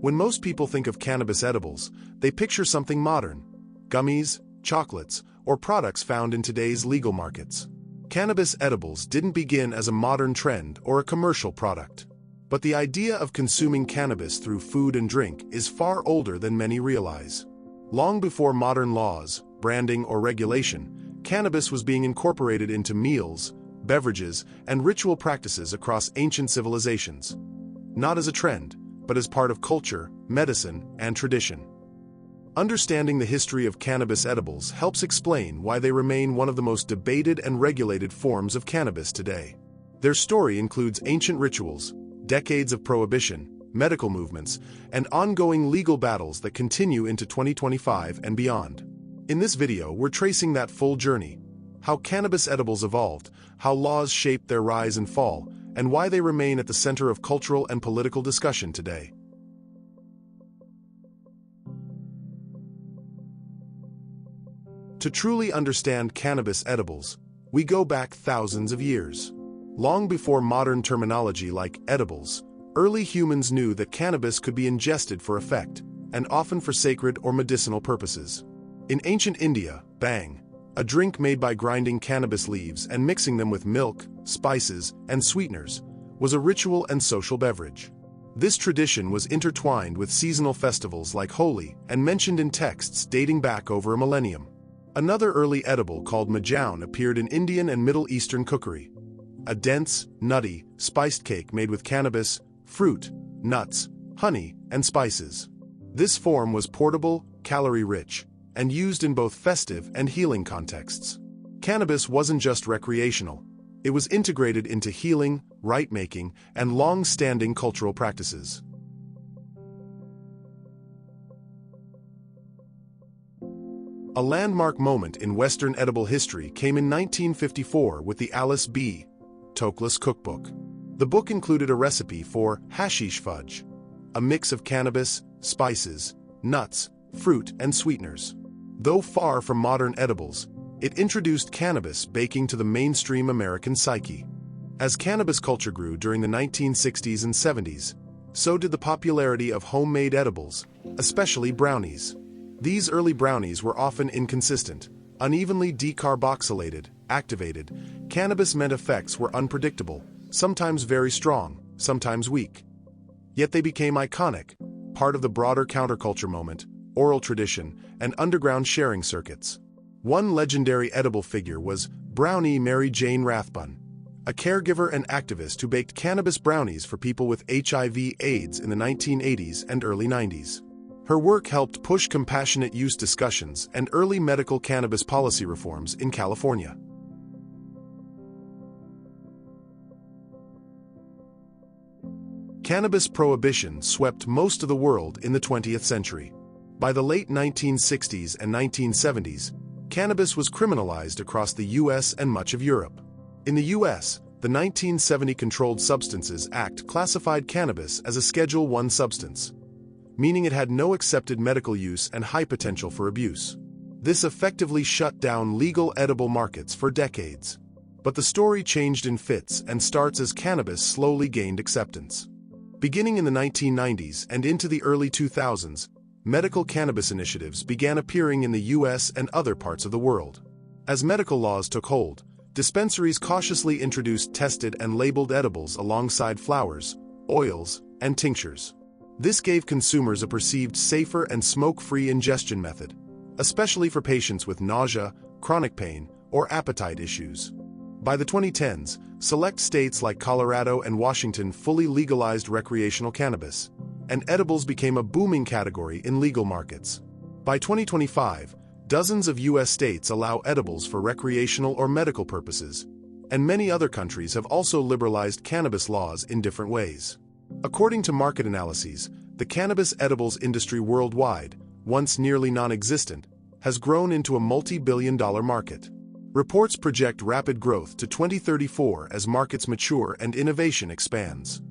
When most people think of cannabis edibles, they picture something modern: gummies, chocolates, or products found in today's legal markets. Cannabis edibles didn't begin as a modern trend or a commercial product. But the idea of consuming cannabis through food and drink is far older than many realize. Long before modern laws, branding, or regulation, cannabis was being incorporated into meals, beverages, and ritual practices across ancient civilizations. Not as a trend, but as part of culture, medicine, and tradition. Understanding the history of cannabis edibles helps explain why they remain one of the most debated and regulated forms of cannabis today. Their story includes ancient rituals, decades of prohibition, medical movements, and ongoing legal battles that continue into 2025 and beyond. In this video, we're tracing that full journey: how cannabis edibles evolved, how laws shaped their rise and fall, and why they remain at the center of cultural and political discussion today. To truly understand cannabis edibles, we go back thousands of years. Long before modern terminology like edibles, early humans knew that cannabis could be ingested for effect, and often for sacred or medicinal purposes. In ancient India, bhang, a drink made by grinding cannabis leaves and mixing them with milk, spices, and sweeteners, was a ritual and social beverage. This tradition was intertwined with seasonal festivals like Holi and mentioned in texts dating back over a millennium. Another early edible called bhang appeared in Indian and Middle Eastern cookery: a dense, nutty, spiced cake made with cannabis, fruit, nuts, honey, and spices. This form was portable, calorie-rich, and used in both festive and healing contexts. Cannabis wasn't just recreational. It was integrated into healing, rite-making, and long-standing cultural practices. A landmark moment in Western edible history came in 1954 with the Alice B. Toklas cookbook. The book included a recipe for hashish fudge, a mix of cannabis, spices, nuts, fruit, and sweeteners. Though far from modern edibles, it introduced cannabis baking to the mainstream American psyche. As cannabis culture grew during the 1960s and 70s, so did the popularity of homemade edibles, especially brownies. These early brownies were often inconsistent, unevenly decarboxylated, activated. Cannabis-meant effects were unpredictable, sometimes very strong, sometimes weak. Yet they became iconic, part of the broader counterculture moment, oral tradition, and underground sharing circuits. One legendary edible figure was Brownie Mary Jane Rathbun, a caregiver and activist who baked cannabis brownies for people with HIV/AIDS in the 1980s and early 90s. Her work helped push compassionate use discussions and early medical cannabis policy reforms in California. Cannabis prohibition swept most of the world in the 20th century. By the late 1960s and 1970s, cannabis was criminalized across the US and much of Europe. In the US, the 1970 Controlled Substances Act classified cannabis as a Schedule I substance, meaning it had no accepted medical use and high potential for abuse. This effectively shut down legal edible markets for decades. But the story changed in fits and starts as cannabis slowly gained acceptance. Beginning in the 1990s and into the early 2000s, medical cannabis initiatives began appearing in the US and other parts of the world. As medical laws took hold, dispensaries cautiously introduced tested and labeled edibles alongside flowers, oils, and tinctures. This gave consumers a perceived safer and smoke-free ingestion method, especially for patients with nausea, chronic pain, or appetite issues. By the 2010s, select states like Colorado and Washington fully legalized recreational cannabis, and edibles became a booming category in legal markets. By 2025, dozens of U.S. states allow edibles for recreational or medical purposes, and many other countries have also liberalized cannabis laws in different ways. According to market analyses, the cannabis edibles industry worldwide, once nearly non-existent, has grown into a multi-billion-dollar market. Reports project rapid growth to 2034 as markets mature and innovation expands.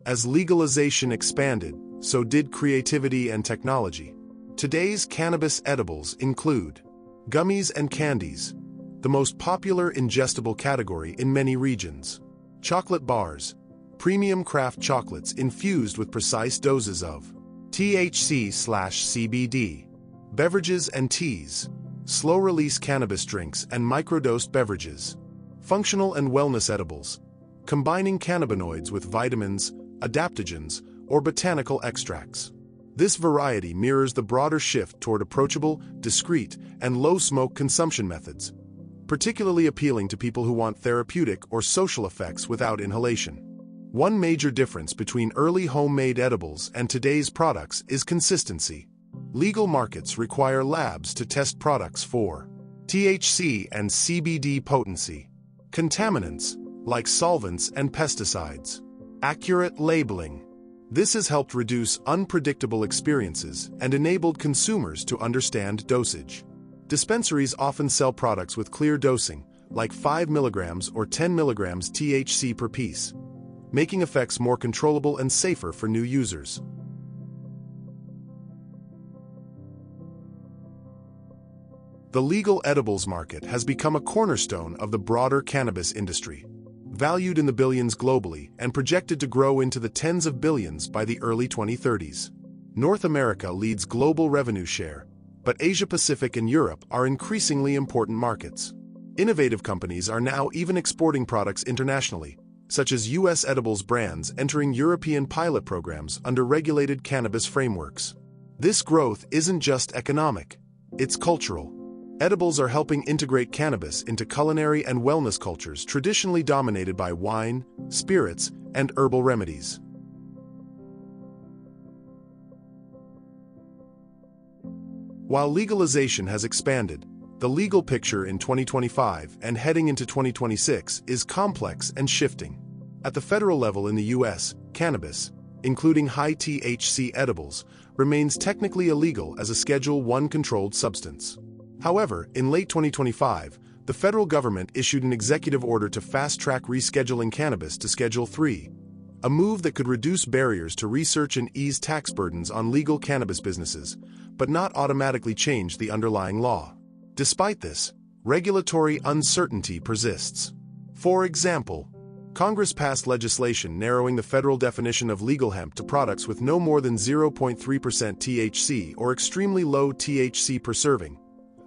As legalization expanded, so did creativity and technology. Today's cannabis edibles include gummies and candies, the most popular ingestible category in many regions. Chocolate bars, premium craft chocolates infused with precise doses of THC/CBD. Beverages and teas, slow-release cannabis drinks and microdosed beverages. Functional and wellness edibles, combining cannabinoids with vitamins, adaptogens, or botanical extracts. This variety mirrors the broader shift toward approachable, discreet, and low-smoke consumption methods, particularly appealing to people who want therapeutic or social effects without inhalation. One major difference between early homemade edibles and today's products is consistency. Legal markets require labs to test products for THC and CBD potency, contaminants, like solvents and pesticides, accurate labeling. This has helped reduce unpredictable experiences and enabled consumers to understand dosage. Dispensaries often sell products with clear dosing, like 5 mg or 10 mg THC per piece, making effects more controllable and safer for new users. The legal edibles market has become a cornerstone of the broader cannabis industry, valued in the billions globally and projected to grow into the tens of billions by the early 2030s. North America leads global revenue share, but Asia-Pacific and Europe are increasingly important markets. Innovative companies are now even exporting products internationally, such as U.S. edibles brands entering European pilot programs under regulated cannabis frameworks. This growth isn't just economic, it's cultural. Edibles are helping integrate cannabis into culinary and wellness cultures traditionally dominated by wine, spirits, and herbal remedies. While legalization has expanded, the legal picture in 2025 and heading into 2026 is complex and shifting. At the federal level in the U.S., cannabis, including high THC edibles, remains technically illegal as a Schedule I controlled substance. However, in late 2025, the federal government issued an executive order to fast-track rescheduling cannabis to Schedule III, a move that could reduce barriers to research and ease tax burdens on legal cannabis businesses, but not automatically change the underlying law. Despite this, regulatory uncertainty persists. For example, Congress passed legislation narrowing the federal definition of legal hemp to products with no more than 0.3% THC or extremely low THC per serving,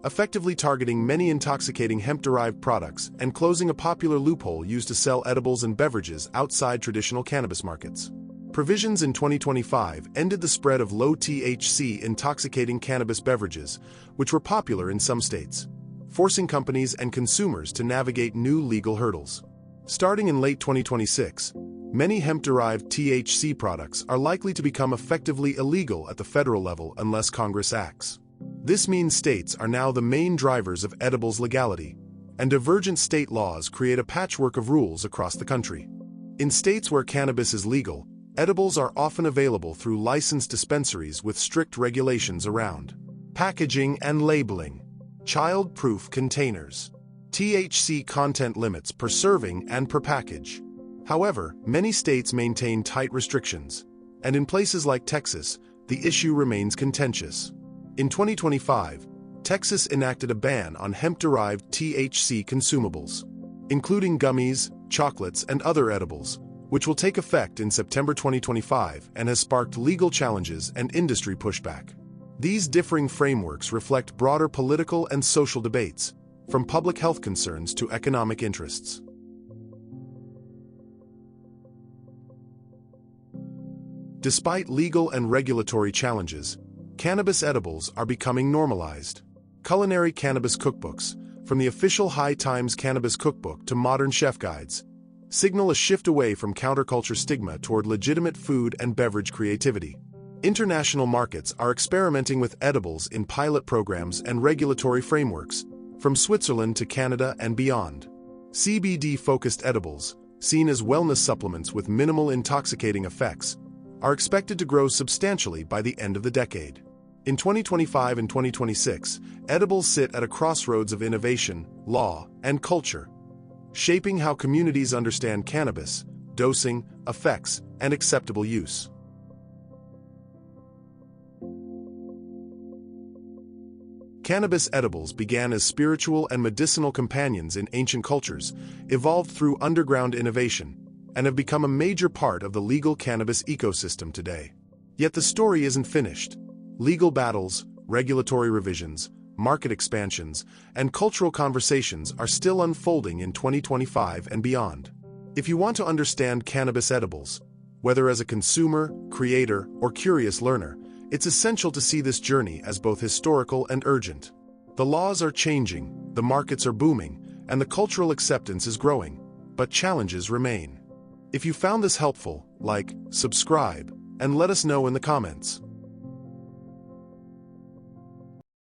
effectively targeting many intoxicating hemp-derived products and closing a popular loophole used to sell edibles and beverages outside traditional cannabis markets. Provisions in 2025 ended the spread of low-THC intoxicating cannabis beverages, which were popular in some states, forcing companies and consumers to navigate new legal hurdles. Starting in late 2026, many hemp-derived THC products are likely to become effectively illegal at the federal level unless Congress acts. This means states are now the main drivers of edibles legality, and divergent state laws create a patchwork of rules across the country. In states where cannabis is legal, edibles are often available through licensed dispensaries with strict regulations around packaging and labeling, child-proof containers, THC content limits per serving and per package. However, many states maintain tight restrictions, and in places like Texas, the issue remains contentious. In 2025, Texas enacted a ban on hemp-derived THC consumables, including gummies, chocolates, and other edibles, which will take effect in September 2025 and has sparked legal challenges and industry pushback. These differing frameworks reflect broader political and social debates, from public health concerns to economic interests. Despite legal and regulatory challenges, cannabis edibles are becoming normalized. Culinary cannabis cookbooks, from the official High Times Cannabis Cookbook to modern chef guides, signal a shift away from counterculture stigma toward legitimate food and beverage creativity. International markets are experimenting with edibles in pilot programs and regulatory frameworks, from Switzerland to Canada and beyond. CBD-focused edibles, seen as wellness supplements with minimal intoxicating effects, are expected to grow substantially by the end of the decade. In 2025 and 2026, edibles sit at a crossroads of innovation, law, and culture, shaping how communities understand cannabis, dosing, effects, and acceptable use. Cannabis edibles began as spiritual and medicinal companions in ancient cultures, evolved through underground innovation, and have become a major part of the legal cannabis ecosystem today. Yet the story isn't finished. Legal battles, regulatory revisions, market expansions, and cultural conversations are still unfolding in 2025 and beyond. If you want to understand cannabis edibles, whether as a consumer, creator, or curious learner, it's essential to see this journey as both historical and urgent. The laws are changing, the markets are booming, and the cultural acceptance is growing, but challenges remain. If you found this helpful, like, subscribe, and let us know in the comments.